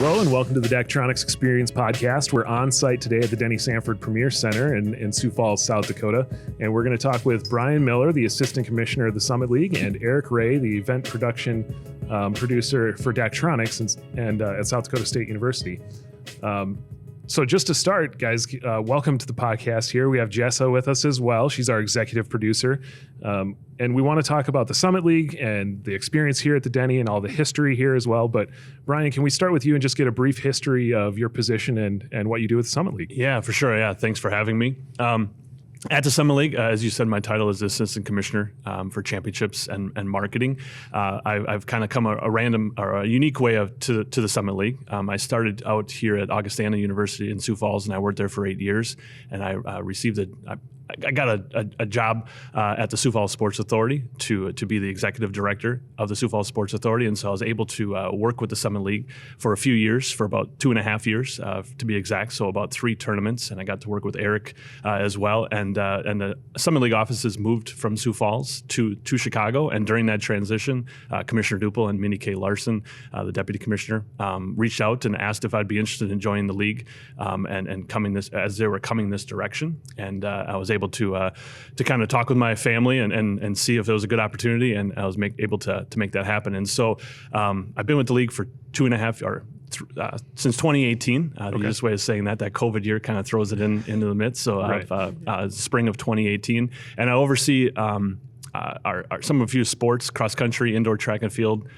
Hello and welcome to the Daktronics Experience podcast. We're on site today at the Denny Sanford Premier Center in Sioux Falls, South Dakota. And we're going to talk with Bryan Miller, the Assistant Commissioner of the Summit League, and Eric Ray, the Event Production Producer for Daktronics and at South Dakota State University. So just to start, guys, welcome to the podcast here. We have Jesa with us as well. She's our executive producer. And we want to talk about the Summit League and the experience here at the Denny and all the history here as well. But Bryan, can we start with you and just get a brief history of your position and what you do with the Summit League? Yeah, for sure. Yeah, thanks for having me. At the Summit League, as you said, my title is Assistant Commissioner for Championships and Marketing. I've kind of come a unique way to the Summit League. I started out here at Augustana University in Sioux Falls, and I worked there for 8 years. And I got a job at the Sioux Falls Sports Authority to be the executive director of the Sioux Falls Sports Authority, and so I was able to work with the Summit League for a few years, for about 2.5 years to be exact. So about 3 tournaments, and I got to work with Eric as well. And the Summit League offices moved from Sioux Falls to Chicago, and during that transition, Commissioner Duple and Minnie K. Larson, the deputy commissioner, reached out and asked if I'd be interested in joining the league and coming as they were coming this direction. And I was able to kind of talk with my family and see if it was a good opportunity, and I was able to make that happen. And so I've been with the league for 2.5 since 2018. The easiest way of saying that COVID year kind of throws it into the midst. So right. Spring of 2018, and I oversee some of a few sports: cross country, indoor track and field,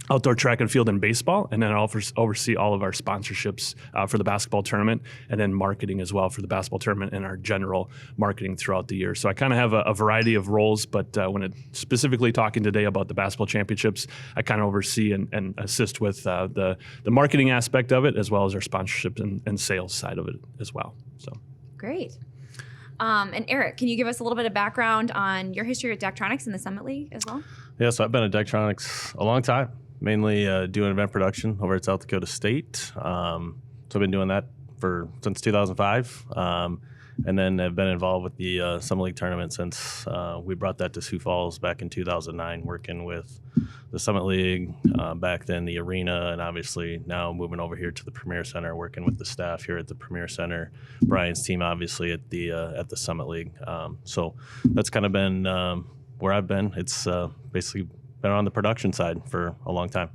outdoor track and field, and baseball, and then I oversee all of our sponsorships for the basketball tournament, and then marketing as well for the basketball tournament and our general marketing throughout the year. So I kind of have a variety of roles, but when it's specifically talking today about the basketball championships, I kind of oversee and assist with the marketing aspect of it, as well as our sponsorship and sales side of it as well. So great. And Eric, can you give us a little bit of background on your history with Daktronics and the Summit League as well? Yeah, so I've been at Daktronics a long time. Mainly doing event production over at South Dakota State. So I've been doing that since 2005. And then I've been involved with the Summit League tournament since we brought that to Sioux Falls back in 2009, working with the Summit League, back then the arena, and obviously now moving over here to the Premier Center, working with the staff here at the Premier Center, Bryan's team obviously at the Summit League. So that's kind of been where I've been. It's basically been on the production side for a long time.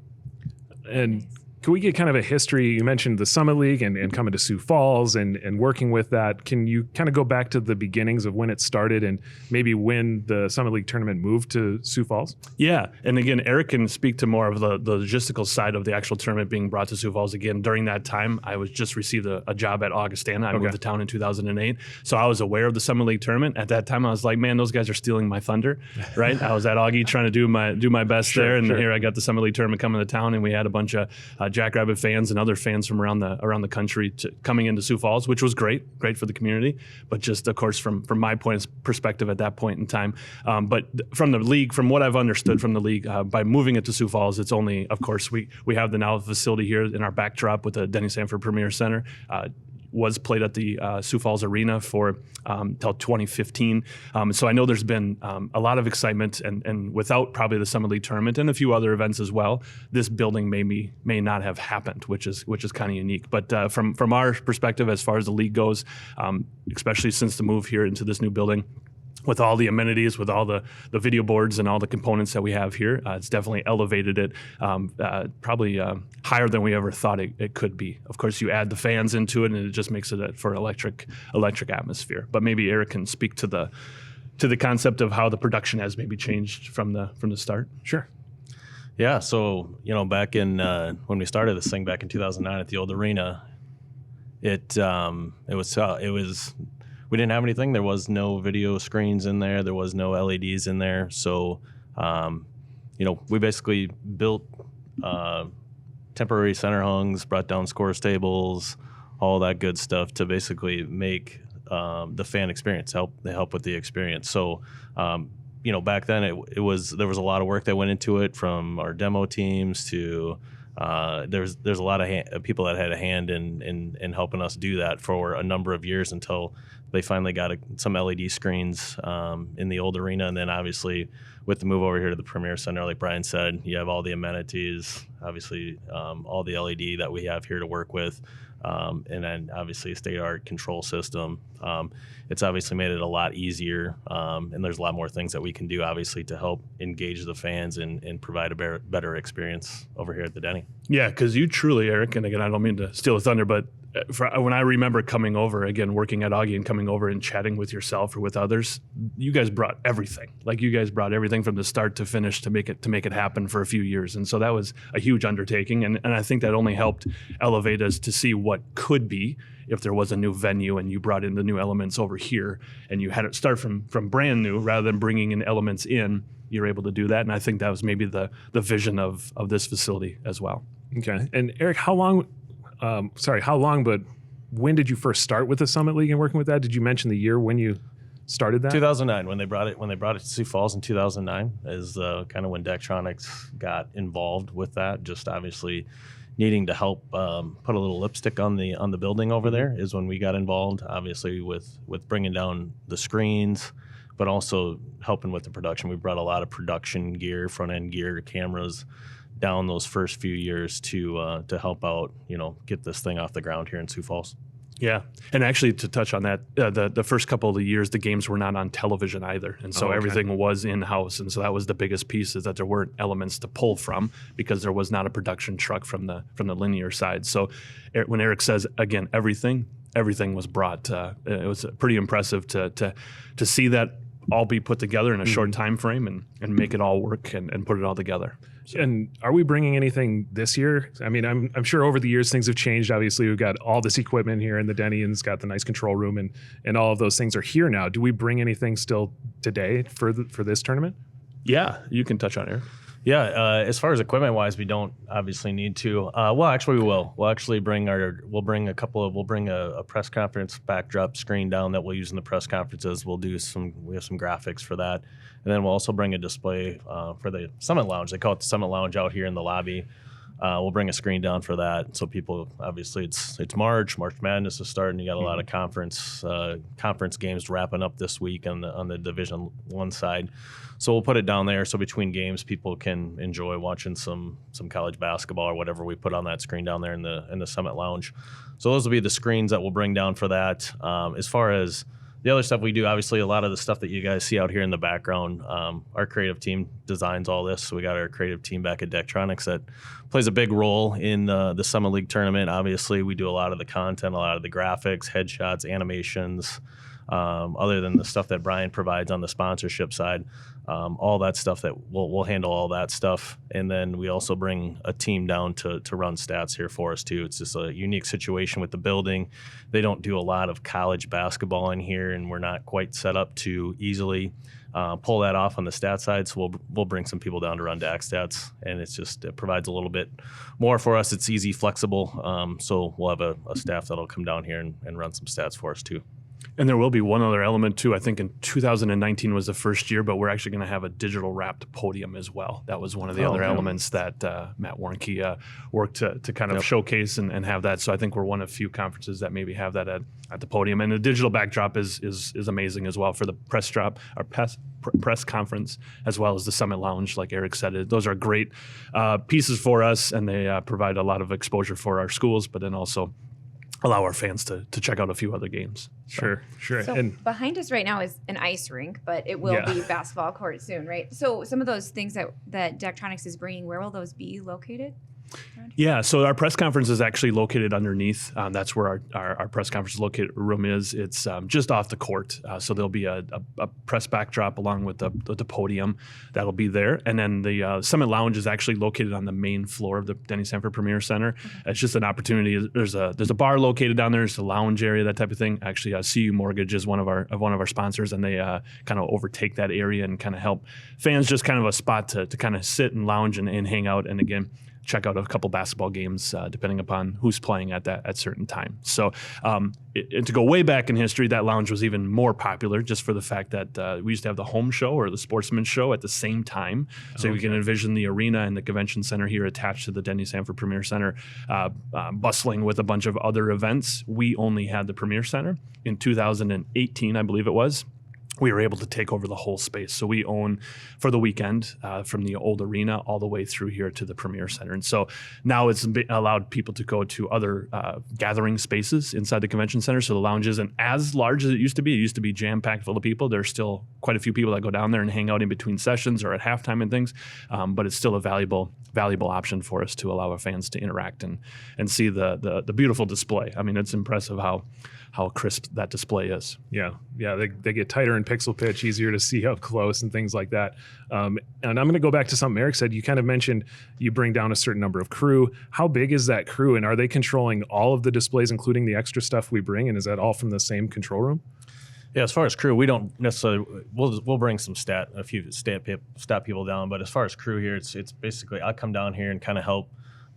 And can we get kind of a history? You mentioned the Summit League and coming to Sioux Falls and working with that. Can you kind of go back to the beginnings of when it started and maybe when the Summit League tournament moved to Sioux Falls? Yeah, and again, Eric can speak to more of the logistical side of the actual tournament being brought to Sioux Falls. Again, during that time, I was just received a job at Augustana. I moved to town in 2008, so I was aware of the Summit League tournament. At that time, I was like, man, those guys are stealing my thunder, right? I was at Augie trying to do my best there, and here I got the Summit League tournament coming to town, and we had a bunch of Jackrabbit fans and other fans from around the country coming into Sioux Falls, which was great for the community. But just, of course, from my perspective at that point in time. But from the league, from what I've understood from the league, by moving it to Sioux Falls, it's only, of course, we have the now facility here in our backdrop with the Denny Sanford Premier Center. Was played at the Sioux Falls Arena for till 2015. So I know there's been a lot of excitement, and without probably the Summit League tournament and a few other events as well, this building may not have happened, which is kind of unique. But from our perspective, as far as the league goes, especially since the move here into this new building, with all the amenities, with all the video boards and all the components that we have here, it's definitely elevated it probably higher than we ever thought it could be. Of course, you add the fans into it, and it just makes it for electric atmosphere. But maybe Eric can speak to the concept of how the production has maybe changed from the start. Sure. Yeah. So back in when we started this thing back in 2009 at the old arena, it was. We didn't have anything. There was no video screens in there. There was no LEDs in there. So, we basically built temporary center hungs, brought down scores tables, all that good stuff to basically make the fan experience help with the experience. So, back then there was a lot of work that went into it, from our demo teams to there's a lot of people that had a hand in helping us do that for a number of years until they finally got some LED screens in the old arena. And then obviously with the move over here to the Premier Center, like Bryan said, you have all the amenities, obviously all the LED that we have here to work with, and then obviously a state-of-the-art control system. It's obviously made it a lot easier, and there's a lot more things that we can do, obviously, to help engage the fans and provide a better experience over here at the Denny. Yeah, because you truly, Eric, and again, I don't mean to steal the thunder, but when I remember coming over, again, working at Augie and coming over and chatting with yourself or with others, you guys brought everything. Like, you guys brought everything from the start to finish to make it happen for a few years. And so that was a huge undertaking. And I think that only helped elevate us to see what could be if there was a new venue and you brought in the new elements over here and you had it start from brand new rather than bringing in elements in. You're able to do that. And I think that was maybe the vision of this facility as well. Okay. And Eric, how long, but when did you first start with the Summit League and working with that? Did you mention the year when you started that? 2009, when they brought it to Sioux Falls in 2009 is kind of when Daktronics got involved with that. Just obviously needing to help put a little lipstick on the building over there is when we got involved. Obviously with bringing down the screens, but also helping with the production. We brought a lot of production gear, front end gear, cameras down those first few years to help out, get this thing off the ground here in Sioux Falls. Yeah, and actually to touch on that, the first couple of the years, the games were not on television either, and so everything was in-house, and so that was the biggest piece, is that there weren't elements to pull from because there was not a production truck from the linear side. So when Eric says, again, everything was brought. It was pretty impressive to see that all be put together in a short time frame and make it all work and put it all together. So. And are we bringing anything this year? I mean, I'm sure over the years things have changed. Obviously, we've got all this equipment here in the Denny, and it's got the nice control room, and all of those things are here now. Do we bring anything still today for this tournament? Yeah, you can touch on it, Eric. Yeah, as far as equipment-wise, we don't obviously need to. Well, actually, we will. We'll actually bring a press conference backdrop screen down that we'll use in the press conferences. We have some graphics for that, and then we'll also bring a display for the Summit Lounge. They call it the Summit Lounge out here in the lobby. We'll bring a screen down for that, so people, obviously it's March Madness is starting. You got a lot of conference games wrapping up this week on the Division I side. So we'll put it down there, so between games people can enjoy watching some college basketball or whatever we put on that screen down there in the Summit Lounge. So those will be the screens that we'll bring down for that. As far as the other stuff we do, obviously a lot of the stuff that you guys see out here in the background, our creative team designs all this. So we got our creative team back at Daktronics that plays a big role in the Summit League tournament. Obviously, we do a lot of the content, a lot of the graphics, headshots, animations, other than the stuff that Bryan provides on the sponsorship side. All that stuff that we'll handle all that stuff. And then we also bring a team down to run stats here for us too. It's just a unique situation with the building. They don't do a lot of college basketball in here, and we're not quite set up to easily pull that off on the stat side. So we'll bring some people down to run DAC stats, and it provides a little bit more for us. It's easy, flexible. So we'll have a staff that'll come down here and run some stats for us too. And there will be one other element too. I think in 2019 was the first year, but we're actually going to have a digital wrapped podium as well. That was one of the other elements that Matt Warnke worked to kind of showcase and have that. So I think we're one of few conferences that maybe have that at the podium. And the digital backdrop is amazing as well for the press conference, as well as the Summit Lounge, like Eric said. Those are great pieces for us, and they provide a lot of exposure for our schools, but then also allow our fans to check out a few other games. Sure. So and behind us right now is an ice rink, but it will be basketball court soon, right? So some of those things that Daktronics is bringing, where will those be located? Yeah, so our press conference is actually located underneath. That's where our press conference room is. It's just off the court. So there'll be a press backdrop along with the podium that'll be there. And then the Summit Lounge is actually located on the main floor of the Denny Sanford Premier Center. It's just an opportunity. There's a bar located down there. There's a lounge area, that type of thing. Actually, CU Mortgage is one of our sponsors, and they kind of overtake that area and kind of help fans, just kind of a spot to kind of sit and lounge and hang out. And again, check out a couple basketball games depending upon who's playing at certain time. So and to go way back in history, that lounge was even more popular just for the fact that we used to have the home show or the sportsman show at the same time. So you can envision the arena and the convention center here attached to the Denny Sanford Premier Center bustling with a bunch of other events. We only had the Premier Center. In 2018, I believe it was, we were able to take over the whole space. So we own for the weekend from the old arena all the way through here to the Premier Center. And so now it's allowed people to go to other gathering spaces inside the convention center. So the lounge isn't as large as it used to be. It used to be jam-packed full of people. There's still quite a few people that go down there and hang out in between sessions or at halftime and things. But it's still a valuable option for us to allow our fans to interact and see the beautiful display. I mean, it's impressive how crisp that display is. Yeah, they get tighter in pixel pitch, easier to see up close and things like that. And I'm going to go back to something Eric said. You kind of mentioned you bring down a certain number of crew. How big is that crew, and are they controlling all of the displays, including the extra stuff we bring, and is that all from the same control room? Yeah, as far as crew, we don't necessarily. We'll bring a few stat people down, but as far as crew here, it's basically I come down here and kind of help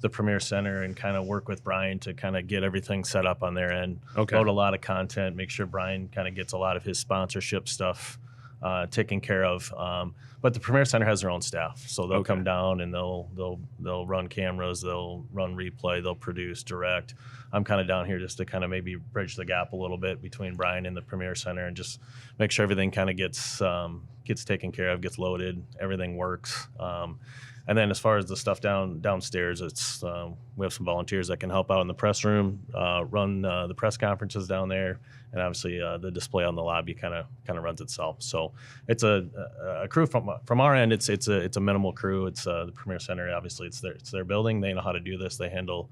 the Premier Center and kind of work with Bryan to kind of get everything set up on their end. Okay. Load a lot of content, make sure Bryan kind of gets a lot of his sponsorship stuff taken care of. But the Premier Center has their own staff, so they'll come down and they'll run cameras, they'll run replay, they'll produce, direct. I'm kind of down here just to kind of maybe bridge the gap a little bit between Bryan and the Premier Center and just make sure everything kind of gets taken care of, gets loaded, everything works. And then as far as the stuff downstairs, it's we have some volunteers that can help out in the press room, run the press conferences down there, and obviously the display on the lobby kind of runs itself. So it's a crew from our end. It's a minimal crew. It's the Premier Center. Obviously, it's their building. They know how to do this. They handle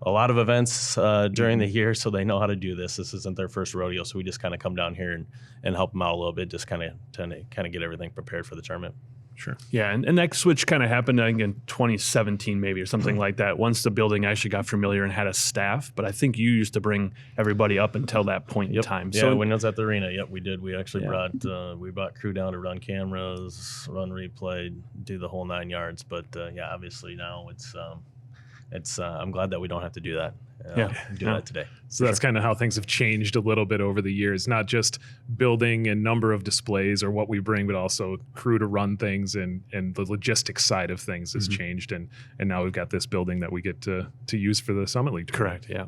a lot of events during the year, so they know how to do this. This isn't their first rodeo, so we just kind of come down here and help them out a little bit, just kind of get everything prepared for the tournament. Sure. Yeah, and that switch kind of happened, I think, in 2017 maybe or something like that. Once the building actually got familiar and had a staff, but I think you used to bring everybody up until that point in time. Yeah, So when I was at the arena, we did. We actually brought crew down to run cameras, run replay, do the whole 9 yards. But obviously now it's I'm glad that we don't have to do that. Do that today. So that's kind of how things have changed a little bit over the years, not just building and number of displays or what we bring, but also crew to run things and the logistics side of things has changed. And now we've got this building that we get to use for the Summit League. correct, yeah.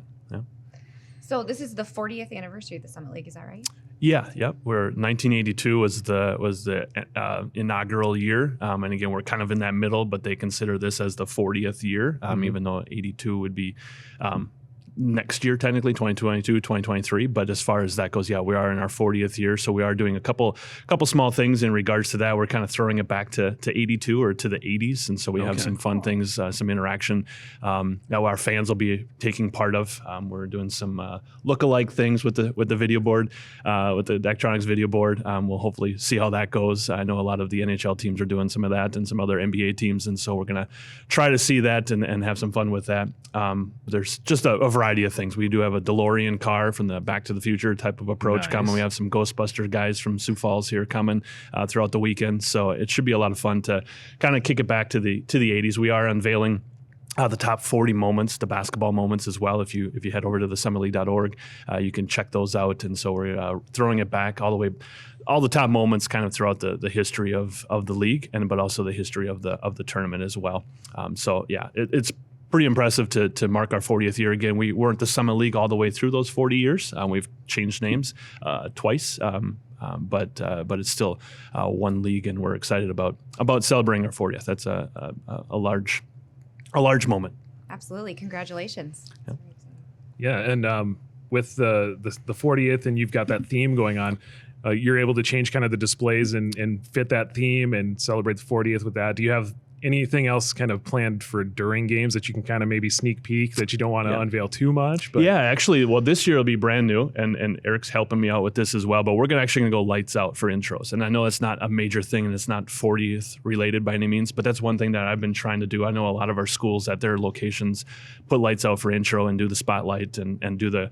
So this is the 40th anniversary of the Summit League, is that right? Yeah, yep. 1982 was the inaugural year, and again we're kind of in that middle, but they consider this as the 40th year, even though 82 would be next year, technically 2022, 2023. But as far as that goes, we are in our 40th year, so we are doing a couple small things in regards to that. We're kind of throwing it back to 82 or to the 80s, and so we have some fun things, some interaction. Now our fans will be taking part of. We're doing some look-alike things with the video board, with the Daktronics video board. We'll hopefully see how that goes. I know a lot of the NHL teams are doing some of that, and some other NBA teams, and so we're gonna try to see that and have some fun with that. There's just a variety of things. We do have a DeLorean car from the Back to the Future type of approach coming. We have some Ghostbuster guys from Sioux Falls here coming throughout the weekend. So it should be a lot of fun to kind of kick it back to the 80s. We are unveiling the top 40 moments, the basketball moments as well. If you head over to the summitleague.org, you can check those out. And so we're throwing it back all the top moments kind of throughout the history of the league, but also the history of the tournament as well. It's pretty impressive to mark our 40th year. Again, we weren't the Summit League all the way through those 40 years. We've changed names twice, but it's still one league, and we're excited about celebrating our 40th. That's a large moment. Absolutely. Congratulations. Yeah, and with the 40th, and you've got that theme going on, you're able to change kind of the displays and fit that theme and celebrate the 40th with that. Do you have anything else kind of planned for during games that you can kind of maybe sneak peek that you don't want to unveil too much? But Actually, this year will be brand new, and Eric's helping me out with this as well, but we're actually going to go lights out for intros. And I know it's not a major thing, and it's not 40th related by any means, but that's one thing that I've been trying to do. I know a lot of our schools at their locations put lights out for intro and do the spotlight and do the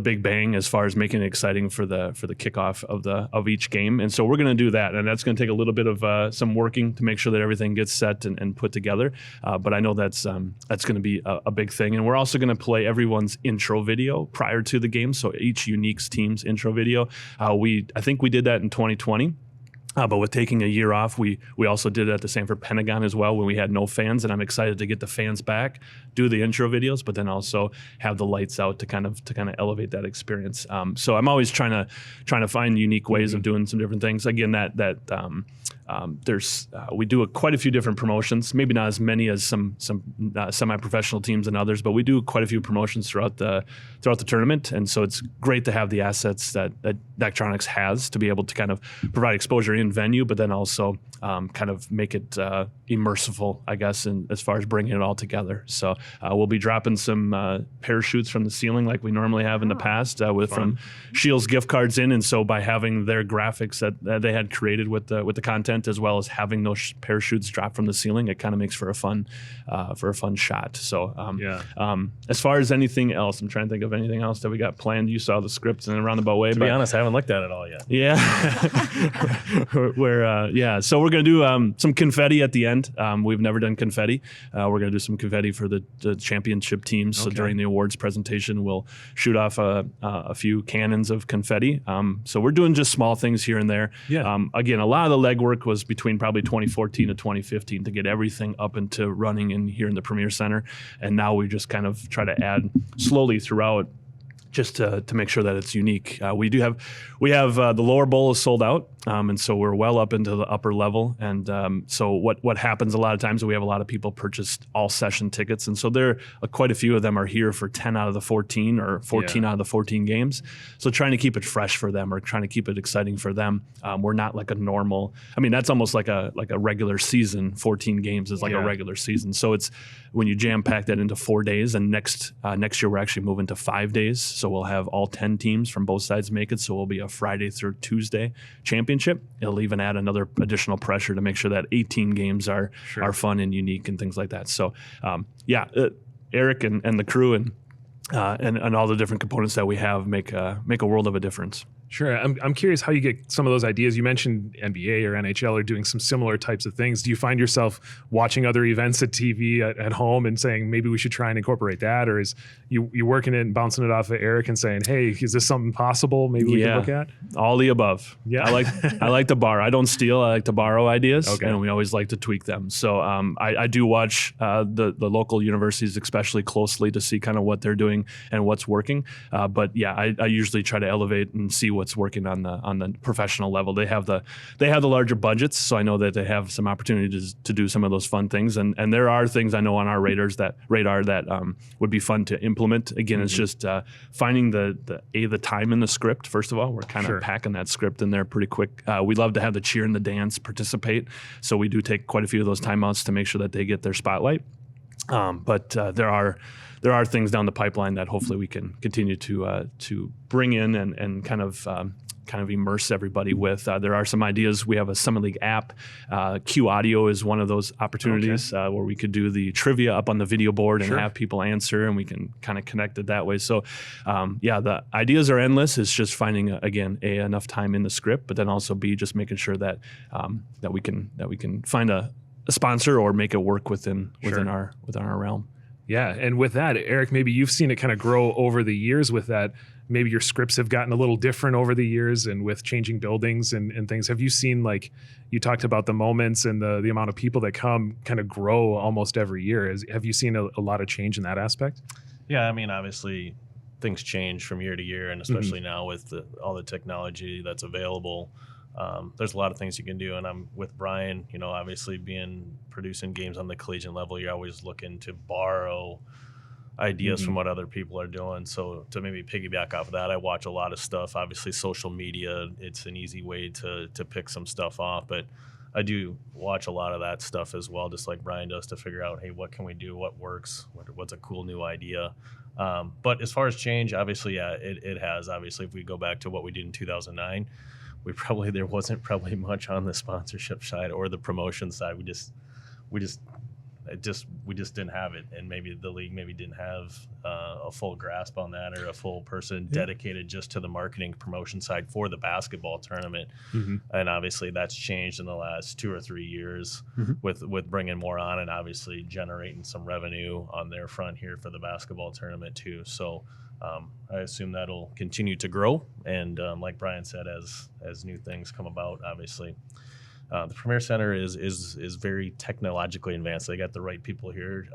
big bang as far as making it exciting for the kickoff of each game. And so we're going to do that, and that's going to take a little bit of some working to make sure that everything gets set and put together. But I know that's going to be a big thing. And we're also going to play everyone's intro video prior to the game. So each unique team's intro video. I think we did that in 2020. But with taking a year off, we also did it at the Sanford Pentagon as well when we had no fans, and I'm excited to get the fans back, do the intro videos, but then also have the lights out to kind of elevate that experience. So I'm always trying to find unique ways of doing some different things. Again, we do quite a few different promotions, maybe not as many as some semi-professional teams and others, but we do quite a few promotions throughout the tournament, and so it's great to have the assets that Daktronics has to be able to kind of provide exposure in venue, but then also kind of make it immersive, I guess, in as far as bringing it all together. So we'll be dropping some parachutes from the ceiling like we normally have in the past from Shields gift cards in, and so by having their graphics that they had created with the content, as well as having those parachutes drop from the ceiling, it kind of makes for a fun shot. So as far as anything else, I'm trying to think of anything else that we got planned. You saw the script in a roundabout way. To be honest, I haven't looked at it all yet. Yeah. So we're going to do some confetti at the end. We've never done confetti. We're going to do some confetti for the championship teams. So during the awards presentation, we'll shoot off a few cannons of confetti. So we're doing just small things here and there. Yeah. Again, a lot of the legwork was between probably 2014 to 2015 to get everything up into running here in the Premier Center. And now we just kind of try to add slowly throughout, just to make sure that it's unique. We have the lower bowl is sold out, and so we're well up into the upper level. And so what happens a lot of times is we have a lot of people purchase all session tickets, and so quite a few of them are here for 10 out of the 14 or 14 out of the 14 games. So trying to keep it fresh for them, or trying to keep it exciting for them. We're not like a normal. I mean, that's almost like a regular season. 14 games is like a regular season. So it's when you jam pack that into 4 days, and next year we're actually moving to 5 days. So we'll have all 10 teams from both sides make it. So it'll be a Friday through Tuesday championship. It'll even add another additional pressure to make sure that 18 games are fun and unique and things like that. So Eric and the crew and all the different components that we have make a world of a difference. Sure. I'm curious how you get some of those ideas. You mentioned NBA or NHL are doing some similar types of things. Do you find yourself watching other events at TV at home and saying, maybe we should try and incorporate that? Or is you working it and bouncing it off of Eric and saying, hey, is this something possible maybe we can look at? All the above. Yeah. I like to borrow. I don't steal. I like to borrow ideas, okay. And we always like to tweak them. So I do watch the local universities especially closely to see kind of what they're doing and what's working. But yeah, I usually try to elevate and see what's working on the professional level. They have the larger budgets, so I know that they have some opportunities to do some of those fun things. And there are things I know on our radar that would be fun to implement. Again, it's just finding the time in the script. First of all, we're kind of packing that script in there pretty quick. We love to have the cheer and the dance participate, so we do take quite a few of those timeouts to make sure that they get their spotlight. But there are things down the pipeline that hopefully we can continue to bring in and kind of immerse everybody with. There are some ideas. We have a Summit League app. Q Audio is one of those opportunities where we could do the trivia up on the video board and have people answer, and we can kind of connect it that way. So, the ideas are endless. It's just finding enough time in the script, but then also just making sure that we can find a sponsor or make it work within our realm. Yeah, and with that, Eric, maybe you've seen it kind of grow over the years with that. Maybe your scripts have gotten a little different over the years, and with changing buildings and things. Have you seen, like you talked about, the moments and the amount of people that come kind of grow almost every year? Have you seen a lot of change in that aspect? Yeah, I mean, obviously things change from year to year, and especially now with all the technology that's available. There's a lot of things you can do, and I'm with Bryan. Obviously, producing games on the collegiate level, you're always looking to borrow ideas from what other people are doing. So to maybe piggyback off of that, I watch a lot of stuff. Obviously, social media, it's an easy way to pick some stuff off, but I do watch a lot of that stuff as well, just like Bryan does, to figure out, hey, what can we do? What works? What's a cool new idea? But as far as change, obviously, it has. Obviously, if we go back to what we did in 2009. There wasn't probably much on the sponsorship side or the promotion side. We just didn't have it, and maybe the league didn't have a full grasp on that, or a full person dedicated just to the marketing promotion side for the basketball tournament. And obviously that's changed in the last 2 or 3 years with bringing more on, and obviously generating some revenue on their front here for the basketball tournament too. So I assume that'll continue to grow. And like Bryan said, as new things come about, obviously, the Premier Center is very technologically advanced. They got the right people here.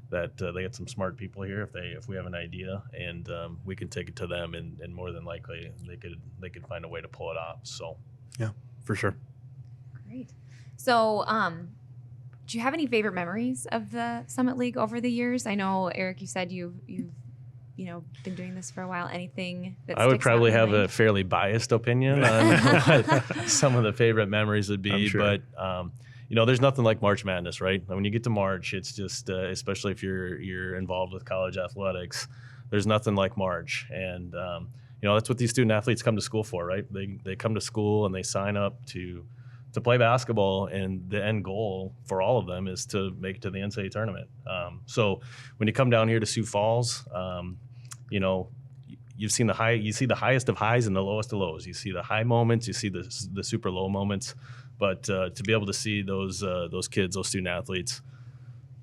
That they get some smart people here if we have an idea, and we can take it to them, and more than likely they could find a way to pull it off. So yeah, for sure. Great. So, do you have any favorite memories of the Summit League over the years? I know, Eric, you said you've been doing this for a while. Anything that I would sticks out probably in have mind? a fairly biased opinion on what some of the favorite memories would be, Sure. but there's nothing like March Madness, right? When you get to March, it's just, especially if you're involved with college athletics, there's nothing like March. And, that's what these student athletes come to school for, right? They come to school and they sign up to play basketball, and the end goal for all of them is to make it to the NCAA tournament. So when you come down here to Sioux Falls, you see the highest of highs and the lowest of lows. You see the high moments, you see the super low moments. But to be able to see those kids, those student athletes,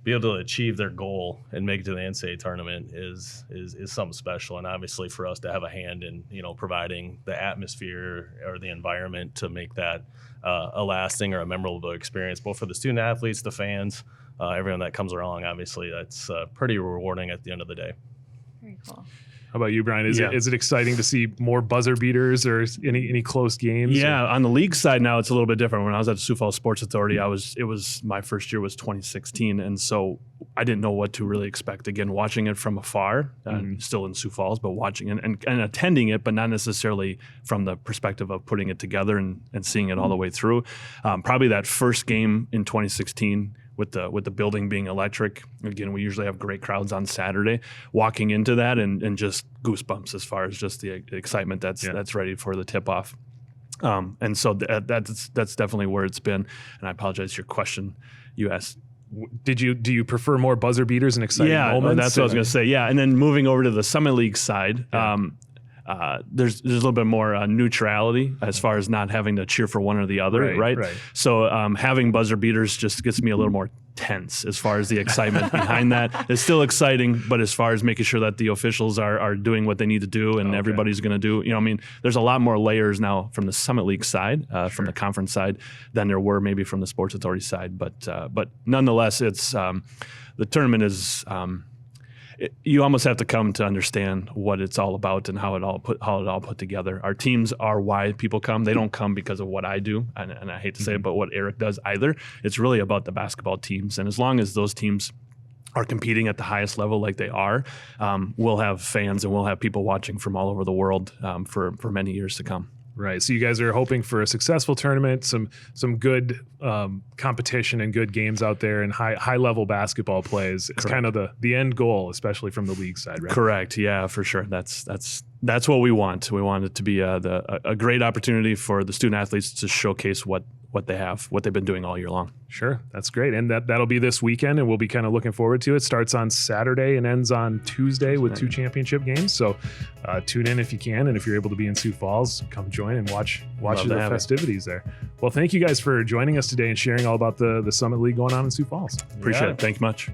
be able to achieve their goal and make it to the NCAA tournament is something special. And obviously for us to have a hand in providing the atmosphere or the environment to make that a lasting or a memorable experience, both for the student athletes, the fans, everyone that comes along. Obviously, that's pretty rewarding at the end of the day. Very cool. How about you, Bryan? Is it exciting to see more buzzer beaters or any close games? Yeah, on the league side now it's a little bit different. When I was at the Sioux Falls Sports Authority, my first year was 2016, and so I didn't know what to really expect. Again, watching it from afar, still in Sioux Falls, but watching it and attending it, but not necessarily from the perspective of putting it together and seeing it all the way through. Probably that first game in 2016. With the building being electric, again, we usually have great crowds on Saturday. Walking into that and just goosebumps as far as just the excitement that's ready for the tip off. And so that's definitely where it's been. And I apologize, your question you asked. Do you prefer more buzzer beaters and exciting moments? That's what I was going to say. Yeah, and then moving over to the Summit League side. There's a little bit more neutrality as far as not having to cheer for one or the other, right? So having buzzer beaters just gets me a little more tense as far as the excitement behind that. It's still exciting, but as far as making sure that the officials are doing what they need to do and everybody's going to do, there's a lot more layers now from the Summit League side, from the conference side, than there were maybe from the Sports Authority side. But nonetheless, it's the tournament is. You almost have to come to understand what it's all about and how it all put together. Our teams are why people come. They don't come because of what I do, and I hate to say it, but what Eric does either. It's really about the basketball teams, and as long as those teams are competing at the highest level like they are, we'll have fans and we'll have people watching from all over the world for many years to come. Right. So you guys are hoping for a successful tournament, some good competition and good games out there, and high level basketball plays. It's kind of the end goal, especially from the league side, right? Correct. Yeah, for sure. That's what we want. We want it to be a great opportunity for the student athletes to showcase what they've been doing all year long. Sure. That's great. And that'll be this weekend, and we'll be kind of looking forward to it. Starts on Saturday and ends on Tuesday with 2 championship games. So tune in if you can. And if you're able to be in Sioux Falls, come join and watch the festivities there. Well, thank you guys for joining us today and sharing all about the Summit League going on in Sioux Falls. Appreciate it. Thank you much.